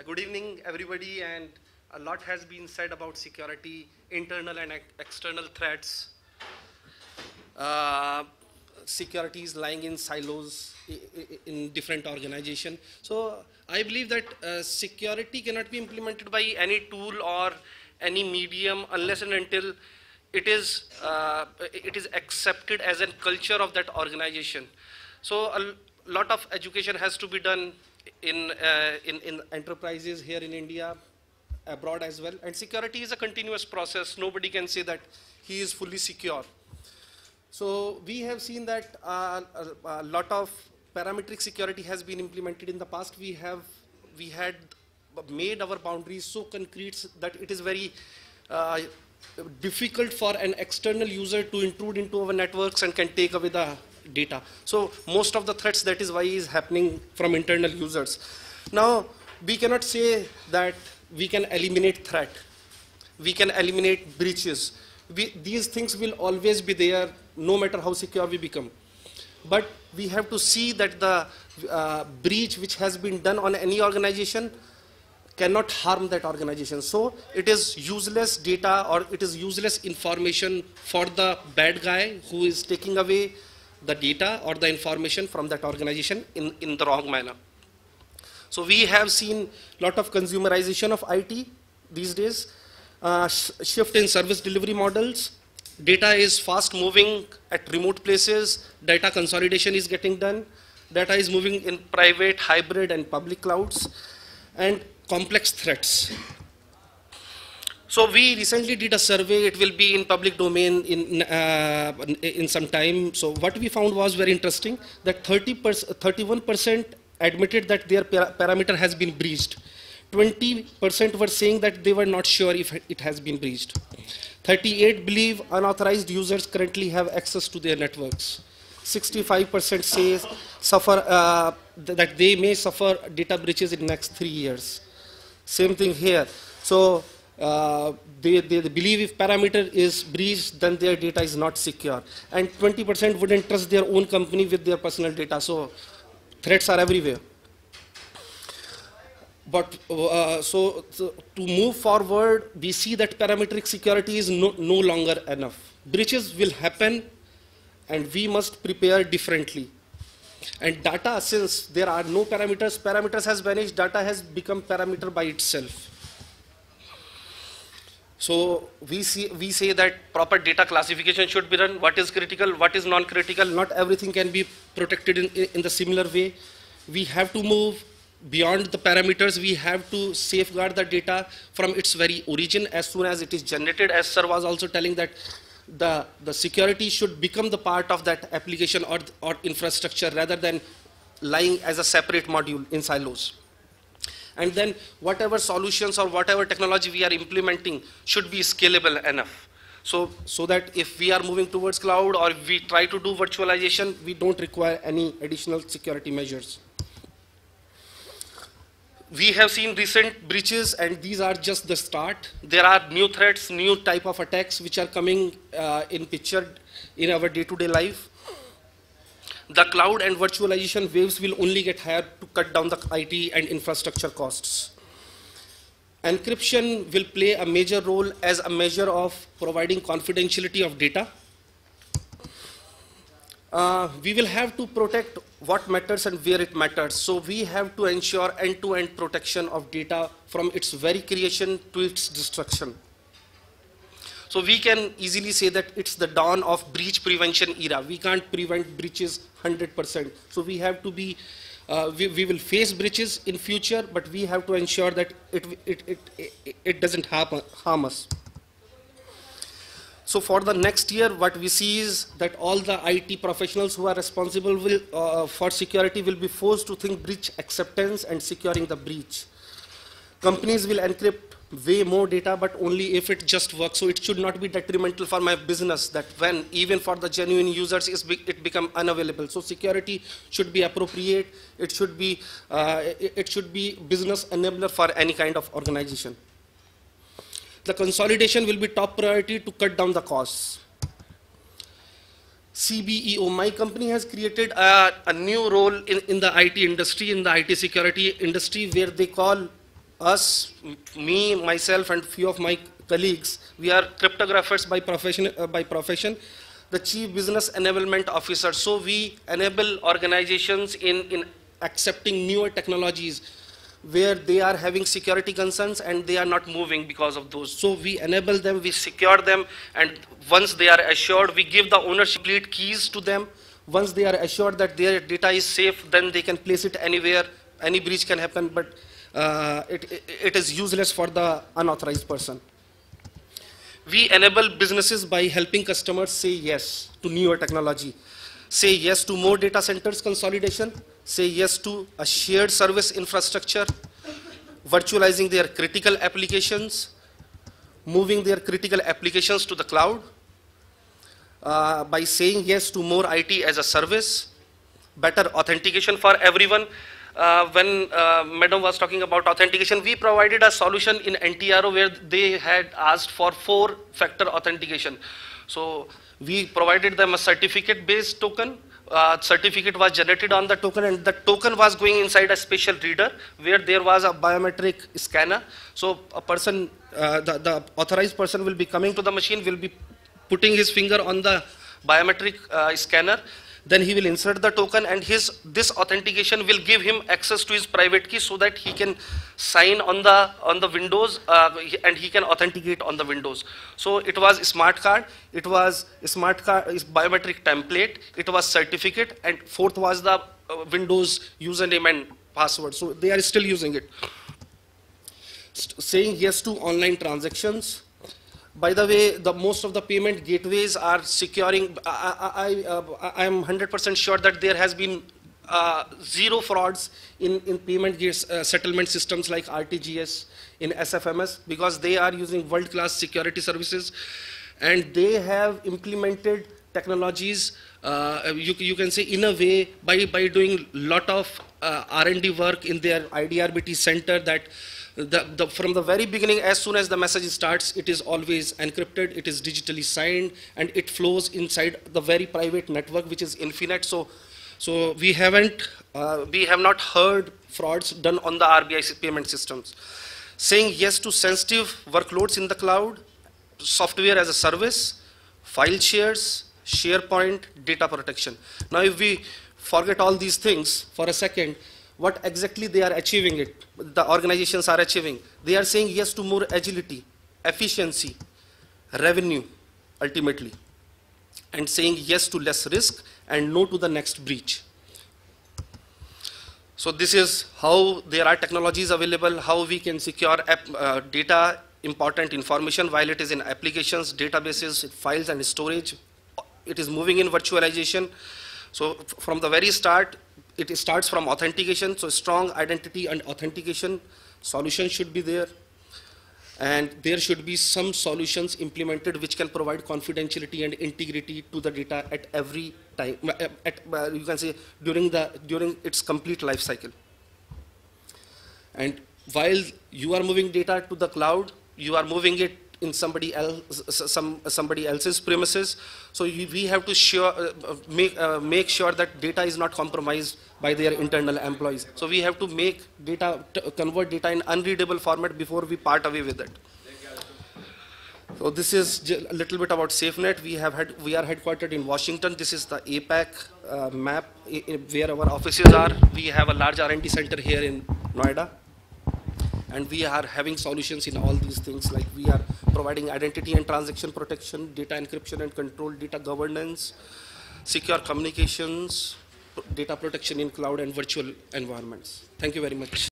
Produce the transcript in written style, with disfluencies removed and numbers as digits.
Good evening, everybody, and a lot has been said about security, internal and external threats. Uh, Security is lying in silos in different organizations. So I believe that security cannot be implemented by any tool or any medium unless and until it is accepted as a culture of that organization. So a lot of education has to be done in enterprises here in India, abroad as well. And security is a continuous process. Nobody can say that he is fully secure. So we have seen that a lot of parametric security has been implemented in the past. We had made our boundaries so concrete that it is very difficult for an external user to intrude into our networks and can take away the data. So most of the threats, that is why, is happening from internal users. Now we cannot say that we can eliminate threat. We can eliminate breaches. These things will always be there, no matter how secure we become. But we have to see that the breach which has been done on any organization cannot harm that organization. So it is useless data or it is useless information for the bad guy who is taking away the data or the information from that organization in the wrong manner. So we have seen a lot of consumerization of IT these days. Shift in service delivery models. Data is fast moving at remote places. Data consolidation is getting done. Data is moving in private, hybrid, and public clouds. And complex threats. So we recently did a survey. It will be in public domain in some time. So what we found was very interesting, that 31% admitted that their parameter has been breached. 20% were saying that they were not sure if it has been breached. 38 believe unauthorized users currently have access to their networks. 65% say that they may suffer data breaches in the next 3 years. Same thing here. So they believe if parameter is breached, then their data is not secure. And 20% wouldn't trust their own company with their personal data. So threats are everywhere. But so to move forward, we see that parametric security is no longer enough. Breaches will happen, and we must prepare differently. And data, since there are no parameters has vanished, data has become parameter by itself. So we say that proper data classification should be done. What is critical, what is non-critical. Not everything can be protected in the similar way. We have to move beyond the parameters. We have to safeguard the data from its very origin as soon as it is generated. As sir was also telling, that the security should become the part of that application or infrastructure rather than lying as a separate module in silos. And then whatever solutions or whatever technology we are implementing should be scalable enough. So that if we are moving towards cloud or we try to do virtualization, we don't require any additional security measures. We have seen recent breaches, and these are just the start. There are new threats, new type of attacks which are coming in picture in our day-to-day life. The cloud and virtualization waves will only get higher to cut down the IT and infrastructure costs. Encryption will play a major role as a measure of providing confidentiality of data. We will have to protect what matters and where it matters. So we have to ensure end-to-end protection of data from its very creation to its destruction. So we can easily say that it's the dawn of breach prevention era. We can't prevent breaches 100%. So we have to be, we will face breaches in future, but we have to ensure that it doesn't harm us. So for the next year, what we see is that all the IT professionals who are responsible for security will be forced to think breach acceptance and securing the breach. Companies will encrypt way more data, but only if it just works. So it should not be detrimental for my business, that when even for the genuine users it become unavailable. So security should be appropriate. It should be business enabler for any kind of organization. The consolidation will be top priority to cut down the costs. CBEO, my company has created a new role in the IT industry, in the IT security industry, where they call me, myself, and few of my colleagues, we are cryptographers by profession, the chief business enablement officer. So we enable organizations in accepting newer technologies where they are having security concerns and they are not moving because of those. So we enable them, we secure them, and once they are assured, we give the ownership complete keys to them. Once they are assured that their data is safe, then they can place it anywhere. Any breach can happen, but it is useless for the unauthorized person. We enable businesses by helping customers say yes to newer technology, say yes to more data centers consolidation, say yes to a shared service infrastructure, virtualizing their critical applications, moving their critical applications to the cloud, by saying yes to more IT as a service, better authentication for everyone. When Madam was talking about authentication, we provided a solution in NTRO where they had asked for 4-factor authentication. So we provided them a certificate-based token. Certificate was generated on the token, and the token was going inside a special reader where there was a biometric scanner. So a person, the authorized person will be coming to the machine, will be putting his finger on the biometric scanner. Then he will insert the token, and this authentication will give him access to his private key so that he can sign on the windows and he can authenticate on the windows. So it was a smart card, it was a smart card, biometric template, it was certificate, and fourth was the Windows username and password. So they are still using it. Saying yes to online transactions. By the way, most of the payment gateways are securing. I am 100% sure that there has been zero frauds in payment settlement systems like RTGS, in SFMS, because they are using world-class security services, and they have implemented technologies. You can say in a way by doing lot of R&D work in their IDRBT center that. From the very beginning, as soon as the message starts, it is always encrypted, it is digitally signed, and it flows inside the very private network, which is Infinet. So we have not heard frauds done on the RBI payment systems. Saying yes to sensitive workloads in the cloud, software as a service, file shares, SharePoint, data protection. Now, if we forget all these things for a second, what exactly they are achieving it, the organizations are achieving. They are saying yes to more agility, efficiency, revenue, ultimately, and saying yes to less risk and no to the next breach. So this is how there are technologies available, how we can secure data, important information while it is in applications, databases, files, and storage. It is moving in virtualization. So from the very start, it starts from authentication. So strong identity and authentication solution should be there. And there should be some solutions implemented which can provide confidentiality and integrity to the data at every time, you can say during its complete life cycle. And while you are moving data to the cloud, you are moving it in somebody else's premises. So we have to make sure that data is not compromised by their internal employees. So we have to make data, convert data in unreadable format before we part away with it. So this is a little bit about SafeNet. We are headquartered in Washington. This is the APAC map where our offices are. We have a large R&D center here in Noida. And we are having solutions in all these things, like we are providing identity and transaction protection, data encryption and control, data governance, secure communications, data protection in cloud and virtual environments. Thank you very much.